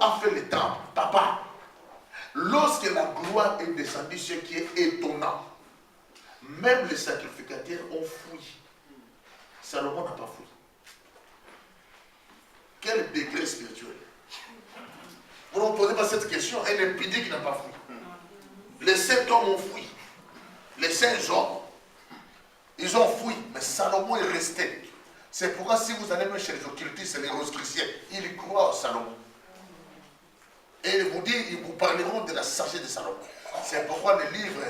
a fait le temple, papa. Lorsque la gloire est descendue, ce qui est étonnant, même les sacrificateurs ont fui. Salomon n'a pas fui. Quel degré spirituel? Vous ne posez pas cette question, un impudique n'a pas fui. Les 7 hommes ont fui. Les 5 hommes, ils ont fui, mais Salomon est resté. C'est pourquoi si vous allez même chez les occultistes et les rosicruciens, ils y croient au Salomon. Et ils vous parleront de la sagesse de Salomon. C'est pourquoi les livres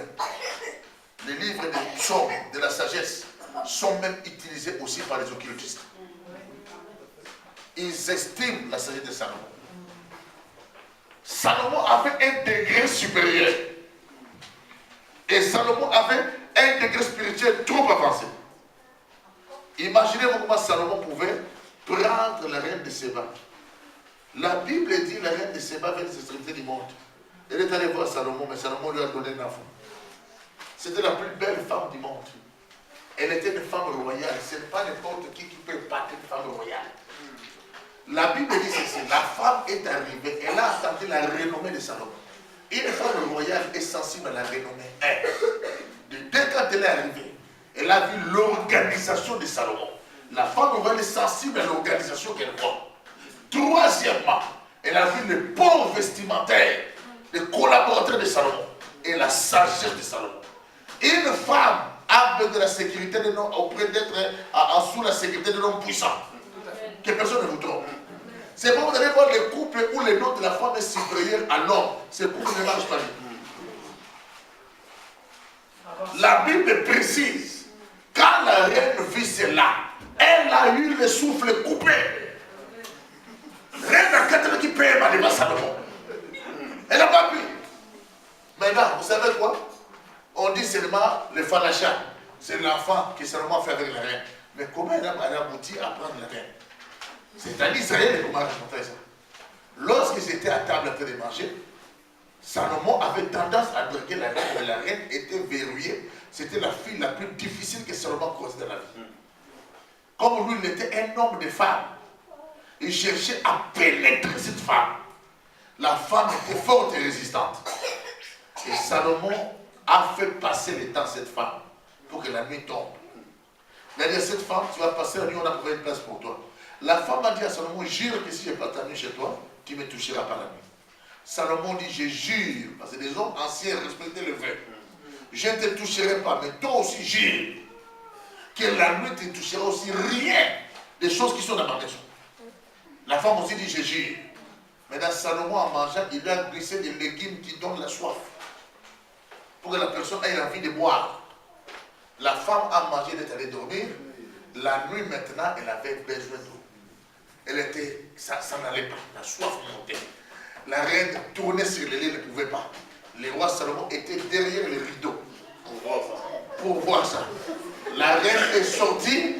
des psaumes, de la sagesse, sont même utilisés aussi par les occultistes. Ils estiment la sagesse de Salomon. Salomon avait un degré supérieur. Et Salomon avait un degré spirituel trop avancé. Imaginez-vous comment Salomon pouvait prendre la reine de Séba. La Bible dit la reine de Séba vers les extrémités du monde. Elle est allée voir Salomon, mais Salomon lui a donné un enfant. C'était la plus belle femme du monde. Elle était une femme royale. Ce n'est pas n'importe qui peut battre une femme royale. La Bible dit ceci, la femme est arrivée, elle a attendu la renommée de Salomon. Une femme royale est sensible à la renommée. Dès quand elle est arrivée, elle a vu l'organisation de Salomon. La femme royale est sensible à l'organisation qu'elle voit. Troisièmement, elle a vu le port vestimentaire des collaborateurs de Salomon et la sagesse de Salomon. Une femme a besoin de la sécurité de l'homme auprès d'être sous la sécurité de l'homme puissant. Que personne ne vous trompe. C'est pour vous allez voir les couples où le nom de la femme est supérieur à l'homme. C'est pour que ne marche pas. La Bible précise, quand la reine vit cela, elle a eu le souffle coupé. Reine à 4 qui paye ma devant Salomon. Elle n'a pas pu. Maintenant, vous savez quoi? On dit seulement le Falacha. C'est l'enfant que Salomon fait avec la reine. Mais comment elle a abouti à prendre la reine? C'est-à-dire Israël comment raconter ça. Lorsqu'ils étaient à table en train de manger, Salomon avait tendance à draguer la reine, mais la reine était verrouillée. C'était la fille la plus difficile que Salomon croisait dans la vie. Comme lui, il était un homme de femmes, il cherchait à pénétrer cette femme. La femme était forte et résistante. Et Salomon a fait passer le temps à cette femme pour que la nuit tombe. Il a dit à cette femme, tu vas passer la nuit, on a trouvé une place pour toi. La femme a dit à Salomon, jure que si je n'ai pas ta nuit chez toi, tu ne me toucheras pas la nuit. Salomon dit, je jure, parce que les hommes anciens respectaient le vœu. Je ne te toucherai pas, mais toi aussi jure que la nuit ne te touchera aussi rien des choses qui sont dans ma maison. La femme aussi dit, je jure. Maintenant, Salomon, en mangeant, il lui a glissé des légumes qui donnent la soif. Pour que la personne ait envie de boire. La femme a mangé, elle est allée dormir. La nuit maintenant, elle avait besoin d'eau. Elle était, ça n'allait pas, la soif montait. La reine tournait sur le lit, elle ne pouvait pas. Le roi Salomon était derrière le rideau pour voir ça. La reine est sortie,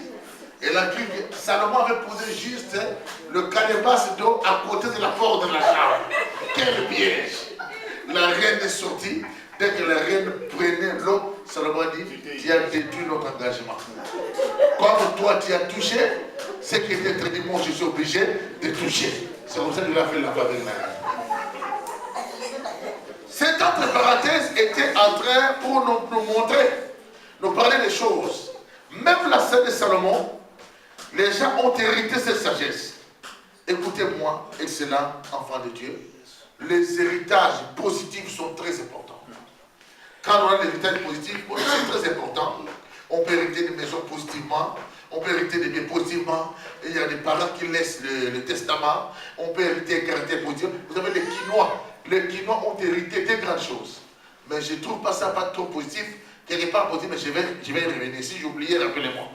elle a cru que Salomon avait posé juste le calebasse d'eau à côté de la porte de la chambre. Quel piège! La reine est sortie, dès que la reine prenait l'eau, Salomon a dit, tu as détruit notre engagement. Comme toi tu as touché, ce qui était très dit, moi je suis obligé de toucher. C'est comme ça qu'il a fait la voix avec la reine. Cette entre parenthèse était en train pour nous montrer, nous parler des choses. Même la scène de Salomon, les gens ont hérité cette sagesse. Écoutez-moi, excellent enfant de Dieu, les héritages positifs sont très importants. Quand on a l'héritage positif, c'est très important. On peut hériter des maisons positivement, on peut hériter des biens positivement. Et il y a des parents qui laissent le testament. On peut hériter un caractère positif. Vous avez les Quinois. Les Quinois ont hérité des grandes choses. Mais je ne trouve pas ça pas trop positif. Quelque part positif, mais je vais y revenir. Si j'oubliais, rappelez-moi.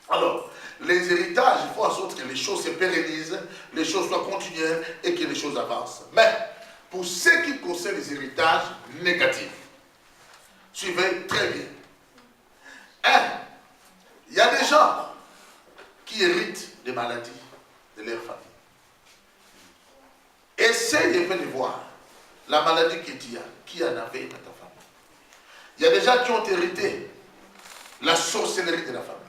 Alors, les héritages, il faut en sorte que les choses se pérennisent, les choses soient continuelles et que les choses avancent. Mais, pour ce qui concerne les héritages négatifs, suivez très bien. Il y a des gens qui héritent des maladies de leur famille. Essaye de venir voir la maladie que tu as, qui en avait dans ta famille. Il y a des gens qui ont hérité la sorcellerie de la famille.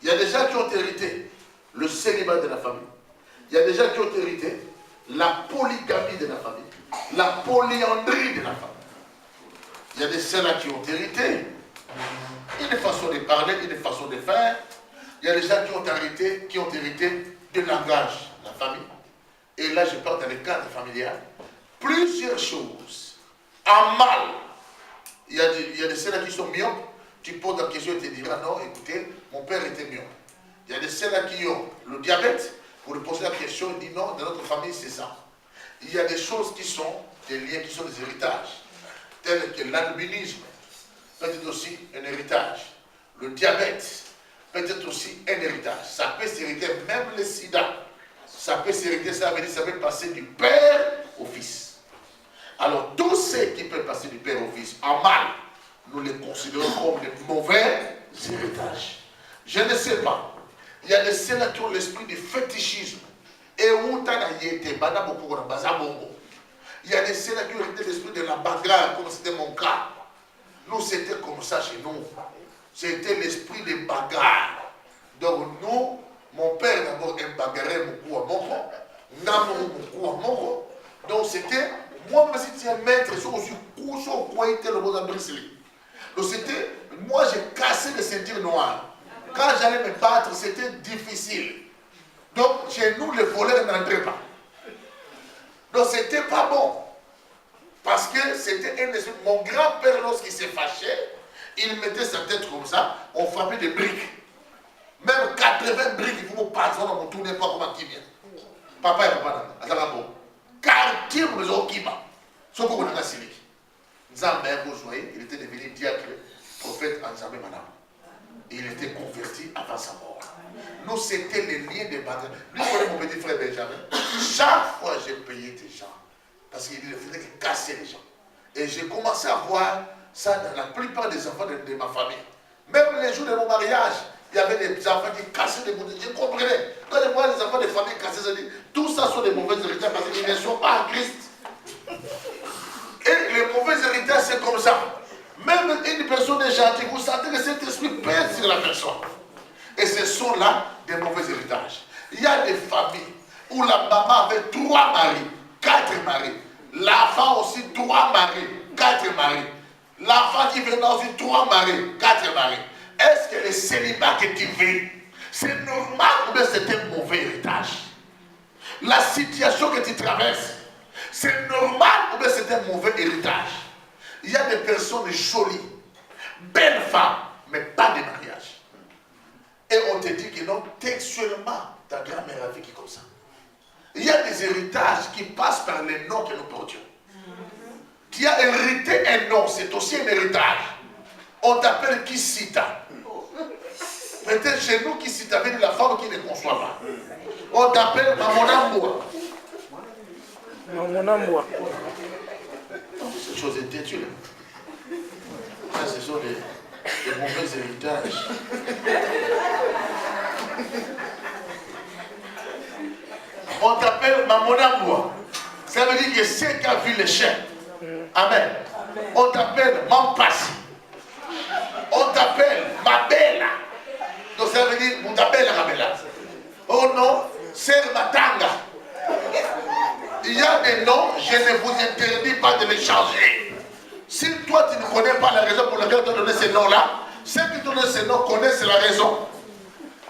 Il y a des gens qui ont hérité le célibat de la famille. Il y a des gens qui ont hérité la polygamie de la famille, la polyandrie de la famille. Il y a des ceux-là qui ont hérité, une façon de parler, une façon de faire. Il y a des gens qui ont hérité du langage, la famille. Et là, je parle dans le cadre familial. Plusieurs choses. En mal. Il y a des ceux-là qui sont myopes. Tu poses la question et tu te diras, non, écoutez, mon père était myope. Il y a des ceux-là qui ont le diabète. Pour lui poser la question, il dit, non, dans notre famille, c'est ça. Il y a des choses qui sont des liens, qui sont des héritages. Tels que l'albinisme, peut-être aussi un héritage. Le diabète, peut-être aussi un héritage. Ça peut s'hériter, même le sida. Ça peut s'hériter, ça veut dire, ça peut passer du père au fils. Alors, tous ceux qui peuvent passer du père au fils en mal, nous les considérons comme des mauvais héritages. Je ne sais pas. Il y a des ceux-là qui ont l'esprit du fétichisme. Et où t'as été, il y a des ceux-là qui ont hérité l'esprit de la bagarre, comme c'était mon cas. Nous, c'était comme ça chez nous. C'était l'esprit de bagarre. Donc, nous, mon père d'abord un bagarreur, beaucoup à Moko. Namou, beaucoup à Moko. Donc, c'était, moi, même si tu es un maître, sur quoi était le mot d'Ambricelli. Donc, c'était, moi, j'ai cassé le ceinture noire. Quand j'allais me battre, c'était difficile. Donc, chez nous, les voleurs n'entraient pas. Donc, c'était pas bon. Parce que c'était un esprit. Mon grand-père, lorsqu'il s'est fâché, il mettait sa tête comme ça, on frappait des briques. Même 80 briques, il faut pas passer, on ne tourne pas comme un qui vient. Papa et papa, quartier, vous avez qui va. Ce qu'on a signé. Nzambe, vous voyez, il était devenu diacre, prophète Nzambe Manam. Il était converti avant sa mort. Nous, c'était les liens de bataille. Lui, connaît mon petit frère Benjamin. Chaque fois, j'ai payé des gens. Parce qu'il ne faisait que casser les gens. Et j'ai commencé à voir ça dans la plupart des enfants de ma famille. Même les jours de mon mariage, il y avait des enfants qui cassaient des bouteilles. Je comprenais. Quand je vois les enfants des familles casser, je dis, tout ça sont des mauvais héritages parce qu'ils ne sont pas en Christ. Et les mauvais héritages, c'est comme ça. Même une personne est gentille, vous sentez que cet esprit pèse sur la personne. Et ce sont là des mauvais héritages. Il y a des familles où la maman avait 3 maris, 4 maris. L'enfant aussi 3 maris, 4 maris. L'enfant qui venait aussi 3 maris, 4 maris. Est-ce que le célibat que tu vis, c'est normal ou bien c'est un mauvais héritage? La situation que tu traverses, c'est normal ou bien c'est un mauvais héritage? Il y a des personnes jolies, belles femmes, mais pas de mariage. Et on te dit que non, textuellement, ta grand-mère a vécu comme ça. Il y a des héritages qui passent par les noms que nous portions. Tu as hérité un nom, c'est aussi un héritage. On t'appelle Kisita. Peut-être chez nous, Kisita veut dire la femme qui ne conçoit pas. On t'appelle Mamonamboua. Mamonamboua. Ces choses étaient têtues. Ça, ce sont des mauvais héritages. On t'appelle Mamonamboua. Ça veut dire que c'est qui a vu les chiens. Amen. On t'appelle Mampassi. On t'appelle Mabella. Donc ça veut dire, on t'appelle Mabella. Oh non, c'est Matanga. Il y a des noms, je ne vous interdis pas de les changer. Si toi tu ne connais pas la raison pour laquelle tu as donné ces noms-là, ceux qui donnent ces noms connaissent la raison.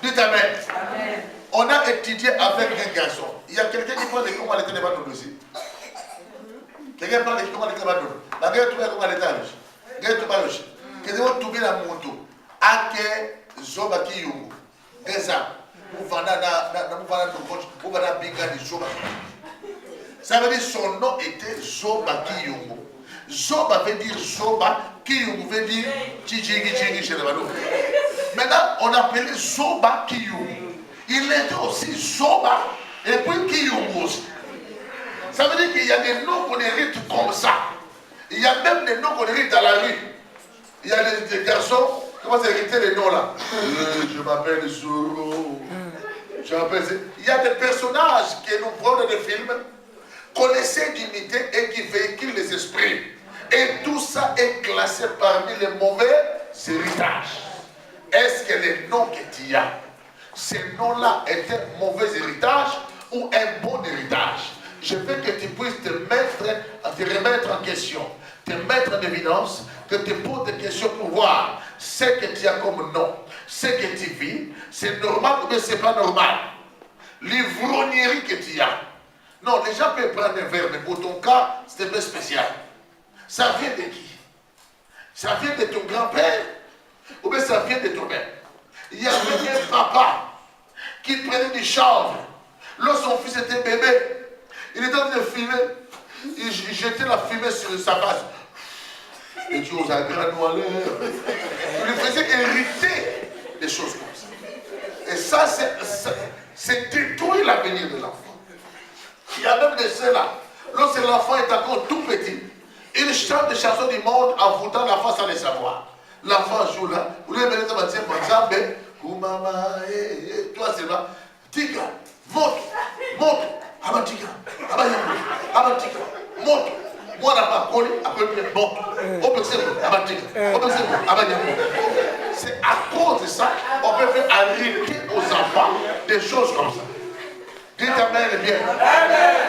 Dites Amen. Amen. On a étudié avec un garçon. Il y a quelqu'un qui parle de comment elle était devant nous aussi. Quelqu'un parle de comment elle était devant nous. La guerre tout comment elle était à l'ouche. La guerre tout à l'ouche. Que devons tout bien la moto. Ake zoba ki yungu. Des ans. Ça veut dire son nom était Zoba Kiyungu. Zoba veut dire Zoba, Kiyungu veut dire Tchigi chez les Balou. Maintenant, on appelait Zoba Kiyungu. Il était aussi Zoba et puis Kiyungu aussi. Ça veut dire qu'il y a des noms qu'on hérite comme ça. Il y a même des noms qu'on hérite dans la rue. Il y a des garçons. Comment c'est hériter les noms là? Je m'appelle Zoro. Il y a des personnages que nous voyons dans des films qu'on essaie d'imiter et qui véhiculent les esprits. Et tout ça est classé parmi les mauvais héritages. Est-ce que les noms que tu as, ces noms-là étaient un mauvais héritage ou un bon héritage? Je veux que tu puisses te remettre en question, te mettre en évidence, que tu poses des questions pour voir ce que tu as comme nom, ce que tu vis, c'est normal ou bien c'est pas normal. L'ivrognerie que tu as. Non, les gens peuvent prendre un verre, mais pour ton cas, c'est un peu spécial. Ça vient de qui? Ça vient de ton grand-père ou bien ça vient de ton père? Il y avait un papa qui prenait du chanvre. Lorsque son fils était bébé, il était en train de fumer. Il jetait la fumée sur sa face. Et tu oses un grand noir. Il lui faisait hériter des choses comme ça. Et ça, c'est détruire l'avenir de l'enfant. Il y a même des ceux-là. Lorsque l'enfant est encore tout petit, il chante des chansons du monde en foutant la face sans le savoir. L'enfant joue là. Vous lui mettez par exemple, Koumama, toi c'est là. Tika, monte, Abatika, Abatika, monte. Moi, on n'a pas collé, après, monte. On peut se Abatika, c'est à cause de ça, on peut faire arrêter aux enfants des choses comme ça. Dis ta mère est bien.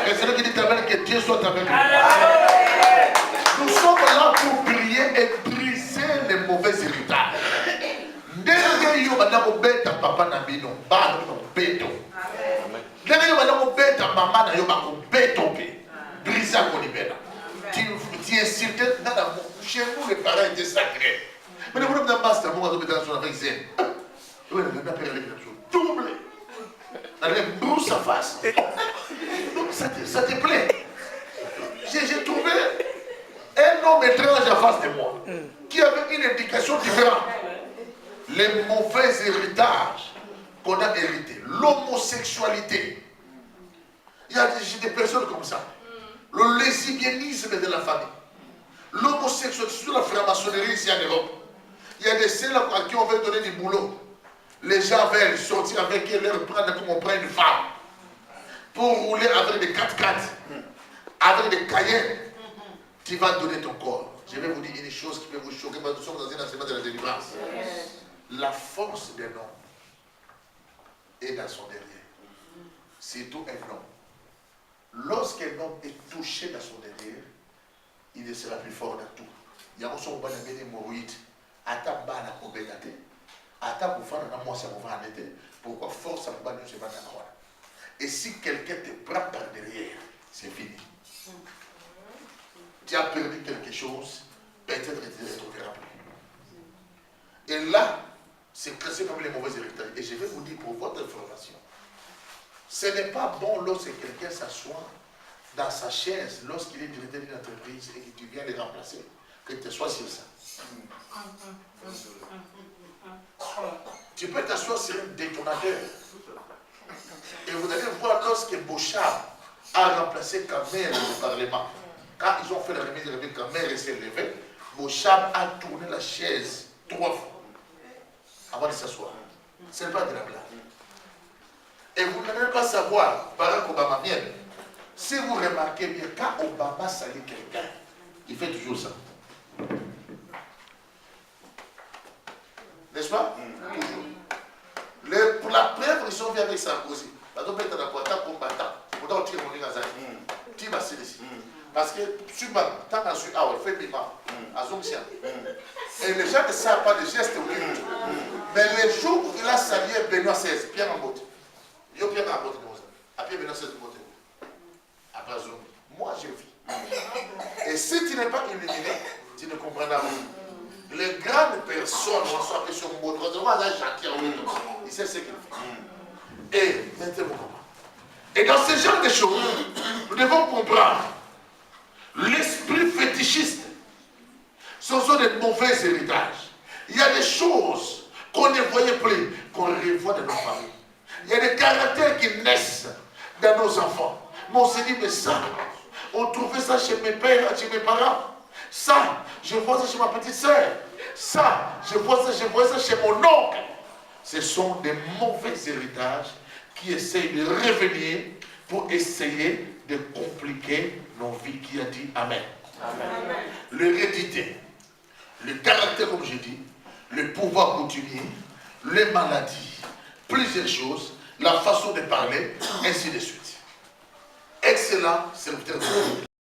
Et c'est là qui dit ta mère que Dieu soit avec nous. Nous sommes là pour prier et briser les mauvais héritages. Ndenge yo bana kobeta papa na bino bana kobeto. Ndenge yo bana kobeta mama na yo ba kobeto pe. Brisa konibena. Tu insultes nada chez nous les parents étaient sacrés. Mais le problème d'un master moi on mettre sur la vaisselle. Oui, on a perdu quelque chose. Double. Allez, brousse sa face. Donc ça te plaît. J'ai trouvé un homme étrange en face de moi qui avait une éducation différente. Les mauvais héritages qu'on a hérités, l'homosexualité. Il y a des personnes comme ça. Le lesbianisme de la famille. L'homosexualité, surtout la franc-maçonnerie ici en Europe. Il y a des celles à qui on veut donner du boulot. Les gens veulent sortir avec eux, leur prendre comme on prend une femme. Pour rouler avec des 4x4, avec des cahiers. Tu vas donner ton corps. Je vais vous dire une chose qui peut vous choquer, parce que nous sommes dans un enseignement de la délivrance. La force d'un homme est dans son derrière. Surtout un homme. Lorsqu'un homme est touché dans son derrière, il ne sera plus fort dans tout. Il y a aussi un bon hémorroïde. Attends, bana kobegate. Attends, pour faire un mois, ça va en été. Pourquoi force à pas nous se battre. Et si quelqu'un te prend par derrière, c'est fini. Tu as perdu quelque chose, peut-être que tu ne te retrouveras plus. Et là, c'est classé comme les mauvais héritages. Et je vais vous dire pour votre information, ce n'est pas bon lorsque quelqu'un s'assoit dans sa chaise, lorsqu'il est directeur d'une entreprise et que tu viens le remplacer, que tu sois sur ça. Tu peux t'asseoir sur un détonateur. Et vous allez voir lorsque Beauchamp a remplacé Kamer au Parlement. Quand ils ont fait la remise de la Kamer s'est levé, Beauchamp a tourné la chaise 3 fois avant de s'asseoir. Ce n'est pas de la blague. Et vous n'allez pas savoir, Barack Obama bien, si vous remarquez bien, quand Obama salue quelqu'un, il fait toujours ça. N'est-ce pas? Toujours. Pour la preuve, ils sont venus avec Sarkozy. Donc, peut-être dans le combattant. Pourtant, on tire mon ligne à Zaki. Tu vas se laisser. Parce que, tu vas, tant qu'on suit, ah ouais, fais bima, à Zongxian. Et les gens ne savent pas de gestes occultes. Mais les jours où il a salué Benoît XVI, Pierre en botte. Yo Pierre en botte, après Benoît XVI, botte. Après Zong. Moi, je vis. Et si tu n'es pas illuminé, tu ne comprendras pas. Les grandes personnes vont s'appeler sur mon mot. Il sait ce qu'il fait. Et mettez-vous comment. Et dans ce genre de choses, nous devons comprendre l'esprit fétichiste. Ce sont des mauvais héritages. Il y a des choses qu'on ne voyait plus, qu'on revoit dans nos familles. Il y a des caractères qui naissent dans nos enfants. Mais on s'est dit, mais ça, on trouvait ça chez mes pères, chez mes parents. Ça, je vois ça chez ma petite soeur. Ça, je vois ça chez mon oncle. Ce sont des mauvais héritages qui essayent de revenir pour essayer de compliquer nos vies. Qui a dit Amen. Amen. L'hérédité, le caractère, comme je dis, le pouvoir coutumier, les maladies, plusieurs choses, la façon de parler, ainsi de suite. Excellent. là, serviteur de Dieu.